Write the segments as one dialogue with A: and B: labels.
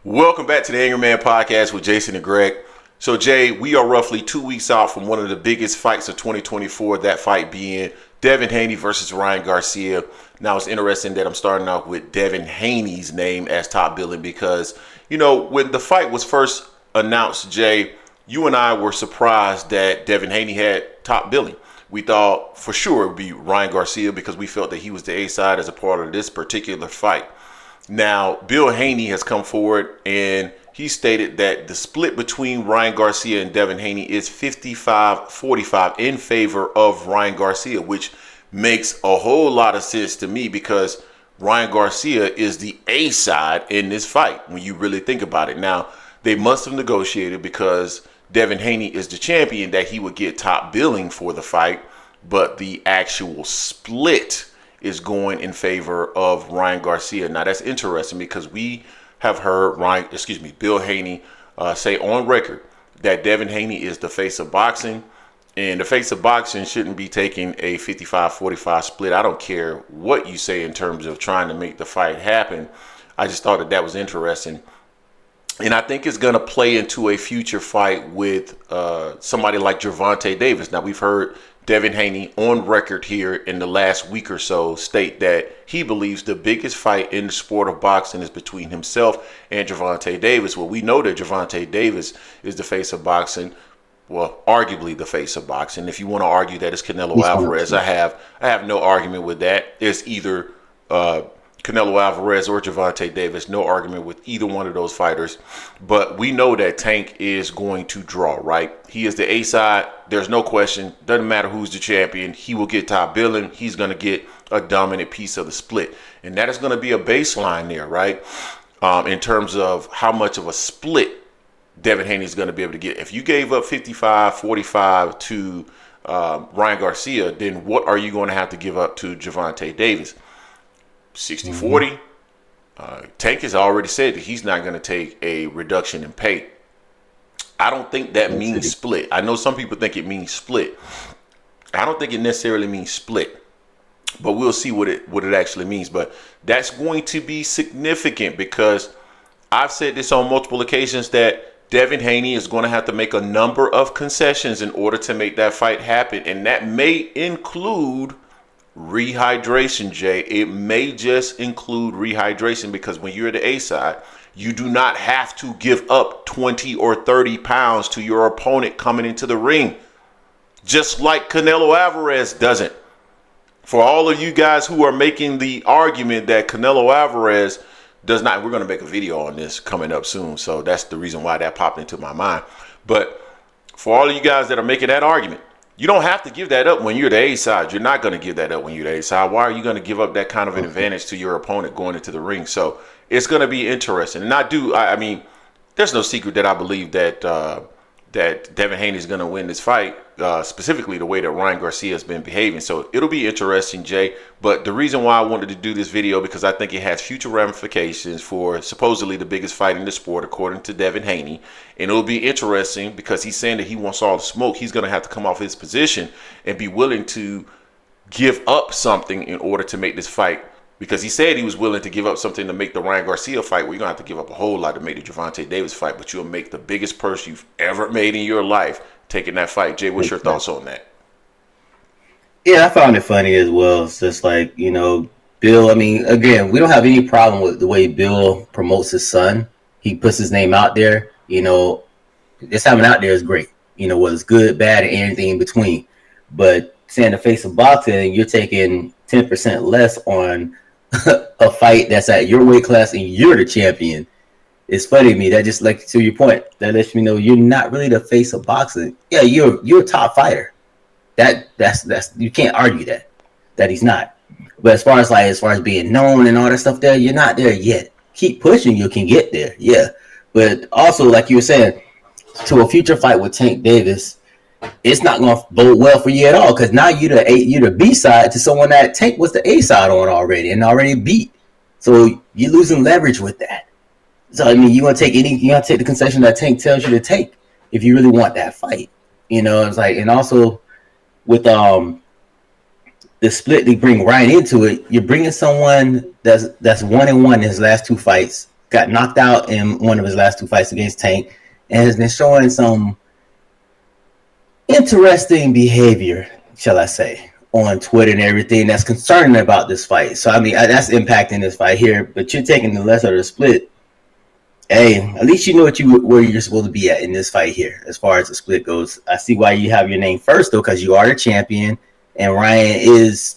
A: Welcome back to the Angry Man Podcast with Jason and Greg. So, Jay, we are roughly 2 weeks out from one of the biggest fights of 2024, that fight being Devin Haney versus Ryan Garcia. Now, it's interesting that I'm starting off with Devin Haney's name as top billing because, you know, when the fight was first announced, Jay, you and I were surprised that Devin Haney had top billing. We thought for sure it would be Ryan Garcia because we felt that he was the A side as a part of this particular fight. Now, Bill Haney has come forward and he stated that the split between Ryan Garcia and Devin Haney is 55-45 in favor of Ryan Garcia, which makes a whole lot of sense to me because Ryan Garcia is the A side in this fight when you really think about it. Now, they must have negotiated because Devin Haney is the champion that he would get top billing for the fight, but the actual split is going in favor of Ryan Garcia. Now that's interesting because we have heard Bill Haney say on record that Devin Haney is the face of boxing, and the face of boxing shouldn't be taking a 55-45 split. I don't care what you say in terms of trying to make the fight happen. I just thought that was interesting. And I think it's going to play into a future fight with somebody like Gervonta Davis. Now, we've heard Devin Haney on record here in the last week or so state that he believes the biggest fight in the sport of boxing is between himself and Gervonta Davis. Well, we know that Gervonta Davis is the face of boxing. Well, arguably the face of boxing. If you want to argue that it's Canelo Alvarez, I have no argument with that. It's either Canelo Alvarez or Gervonta Davis. No argument with either one of those fighters. But we know that Tank is going to draw, right? He is the A side. There's no question. Doesn't matter who's the champion. He will get top billing. He's going to get a dominant piece of the split. And that is going to be a baseline there, right? In terms of how much of a split Devin Haney is going to be able to get. If you gave up 55-45 to Ryan Garcia, then what are you going to have to give up to Gervonta Davis? 60-40. Tank has already said that he's not going to take a reduction in pay. I don't think that means split. I know some people think it means split. I don't think it necessarily means split, but we'll see what it actually means. But that's going to be significant because I've said this on multiple occasions that Devin Haney is going to have to make a number of concessions in order to make that fight happen, and that may include rehydration, Jay. It may just include rehydration because when you're the A side, you do not have to give up 20 or 30 pounds to your opponent coming into the ring, just like Canelo Alvarez doesn't. For all of you guys who are making the argument that Canelo Alvarez does not, we're going to make a video on this coming up soon, so that's the reason why that popped into my mind. But for all of you guys that are making that argument, you don't have to give that up when you're the A side. You're not going to give that up when you're the A side. Why are you going to give up that kind of an advantage to your opponent going into the ring? So it's going to be interesting. And I mean, there's no secret that I believe that that Devin Haney is going to win this fight, specifically the way that Ryan Garcia has been behaving. So it'll be interesting, Jay. But the reason why I wanted to do this video, because I think it has future ramifications for supposedly the biggest fight in the sport, according to Devin Haney. And it'll be interesting because he's saying that he wants all the smoke. He's going to have to come off his position and be willing to give up something in order to make this fight. Because he said he was willing to give up something to make the Ryan Garcia fight. Well, you're going to have to give up a whole lot to make the Gervonta Davis fight. But you'll make the biggest purse you've ever made in your life taking that fight. Jay, what's your thoughts on that?
B: Yeah, I found it funny as well. It's just like, you know, Bill, I mean, again, we don't have any problem with the way Bill promotes his son. He puts his name out there. You know, this having out there is great. You know, whether it's good, bad, and anything in between. But saying the face of boxing, you're taking 10% less on a fight that's at your weight class and you're the champion. It's funny to me. That just, like, to your point, that lets me know you're not really the face of boxing. Yeah, you're a top fighter. That's you can't argue that he's not. But as far as being known and all that stuff there, you're not there yet. Keep pushing, you can get there. Yeah. But also, like you were saying, to a future fight with Tank Davis, it's not going to bode well for you at all because now you're the B side to someone that Tank was the A side on already and already beat. So you're losing leverage with that. So I mean, you want to take the concession that Tank tells you to take if you really want that fight. You know, it's like, and also with the split they bring right into it, you're bringing someone that's 1-1 in his last two fights got knocked out in one of his last 2 fights against Tank, and has been showing some interesting behavior, shall I say, on Twitter and everything that's concerning about this fight. So, I mean, that's impacting this fight here. But you're taking the lesser of the split. Hey, at least you know where you're supposed to be at in this fight here, as far as the split goes. I see why you have your name first, though, because you are the champion, and Ryan is.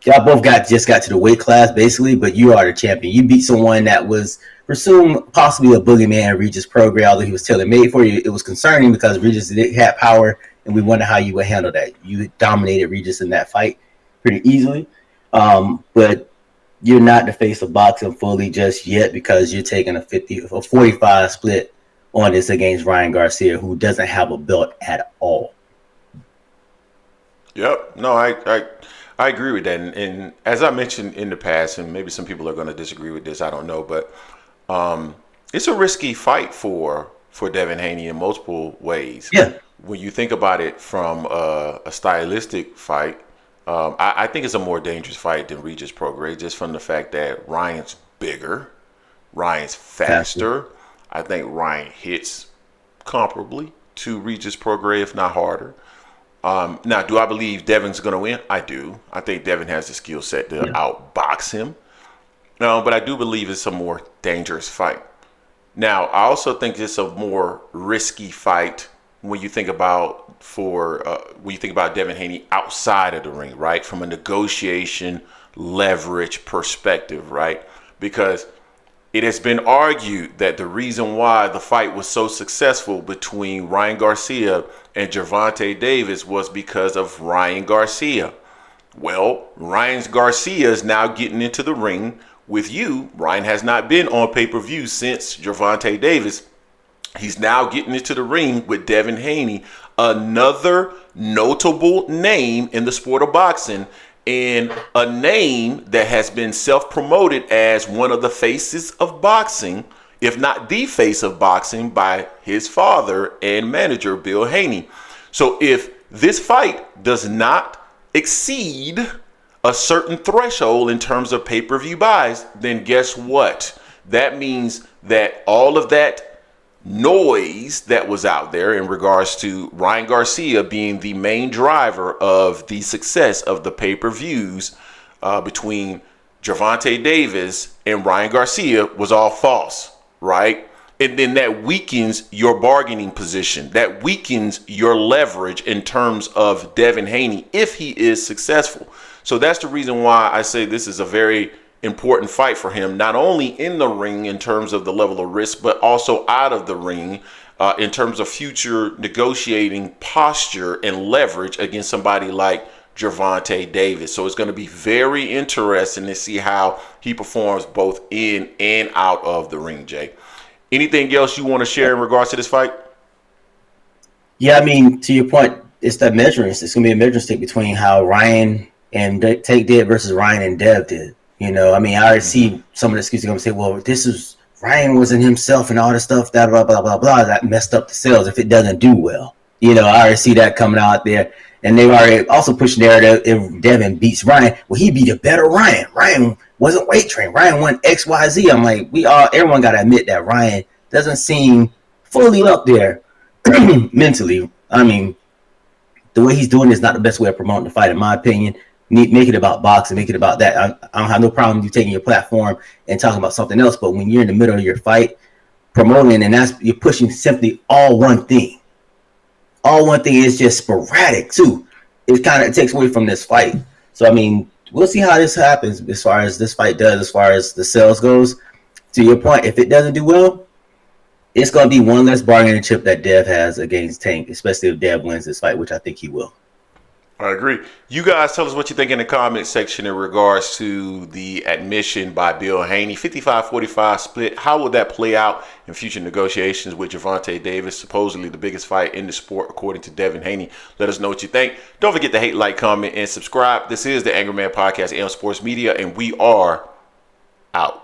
B: Y'all both just got to the weight class, basically, but you are the champion. You beat someone that was presumed possibly a boogeyman Regis Prograis, although he was tailor-made for you. It was concerning because Regis had power, and we wonder how you would handle that. You dominated Regis in that fight pretty easily, but you're not the face of boxing fully just yet because you're taking a 45 split on this against Ryan Garcia, who doesn't have a belt at all.
A: Yep. No, I agree with that. And as I mentioned in the past, and maybe some people are going to disagree with this, I don't know, but it's a risky fight for Devin Haney in multiple ways.
B: Yeah.
A: When you think about it from a stylistic fight, I think it's a more dangerous fight than Regis Prograis, just from the fact that Ryan's bigger, Ryan's faster. I think Ryan hits comparably to Regis Prograis, if not harder. Now, do I believe Devin's going to win? I do. I think Devin has the skill set to outbox him. But I do believe it's a more dangerous fight. Now, I also think it's a more risky fight when you think about Devin Haney outside of the ring, right? From a negotiation leverage perspective, right? Because it has been argued that the reason why the fight was so successful between Ryan Garcia and Gervonta Davis was because of Ryan Garcia. Well, Ryan Garcia is now getting into the ring with you. Ryan has not been on pay-per-view since Gervonta Davis. He's now getting into the ring with Devin Haney, another notable name in the sport of boxing, and a name that has been self-promoted as one of the faces of boxing, if not the face of boxing, by his father and manager, Bill Haney. So if this fight does not exceed a certain threshold in terms of pay-per-view buys, then guess what? That means that all of that noise that was out there in regards to Ryan Garcia being the main driver of the success of the pay-per-views between Gervonta Davis and Ryan Garcia was all false, right? And then that weakens your bargaining position. That weakens your leverage in terms of Devin Haney if he is successful. So that's the reason why I say this is a very important fight for him, not only in the ring in terms of the level of risk, but also out of the ring in terms of future negotiating posture and leverage against somebody like Gervonta Davis. So it's going to be very interesting to see how he performs both in and out of the ring, Jay. Anything else you want to share in regards to this fight?
B: Yeah, I mean, to your point, it's that measuring. It's going to be a measuring stick between how Ryan and Tank did versus Ryan and Dev did. You know, I mean, I already see some of the excuses going to say, well, this is Ryan wasn't himself and all this stuff, that blah, blah, blah, blah, that messed up the sales if it doesn't do well. You know, I already see that coming out there. And they've already also pushed the narrative if Devin beats Ryan, well, he beat a better Ryan. Ryan wasn't weight trained. Ryan won XYZ. I'm like, everyone got to admit that Ryan doesn't seem fully up there mentally. I mean, the way he's doing is not the best way of promoting the fight, in my opinion. Make it about boxing, make it about that. I don't have no problem with you taking your platform and talking about something else, but when you're in the middle of your fight, promoting, and you're pushing simply all one thing. All one thing is just sporadic too. It takes away from this fight. So I mean, we'll see how this happens as far as this fight does, as far as the sales goes. To your point, if it doesn't do well, it's going to be one less bargaining chip that Dev has against Tank, especially if Dev wins this fight, which I think he will.
A: I agree. You guys tell us what you think in the comment section in regards to the admission by Bill Haney. 55-45 split. How will that play out in future negotiations with Gervonta Davis, supposedly the biggest fight in the sport, according to Devin Haney? Let us know what you think. Don't forget to hate, like, comment, and subscribe. This is the Angry Man Podcast, AM Sports Media, and we are out.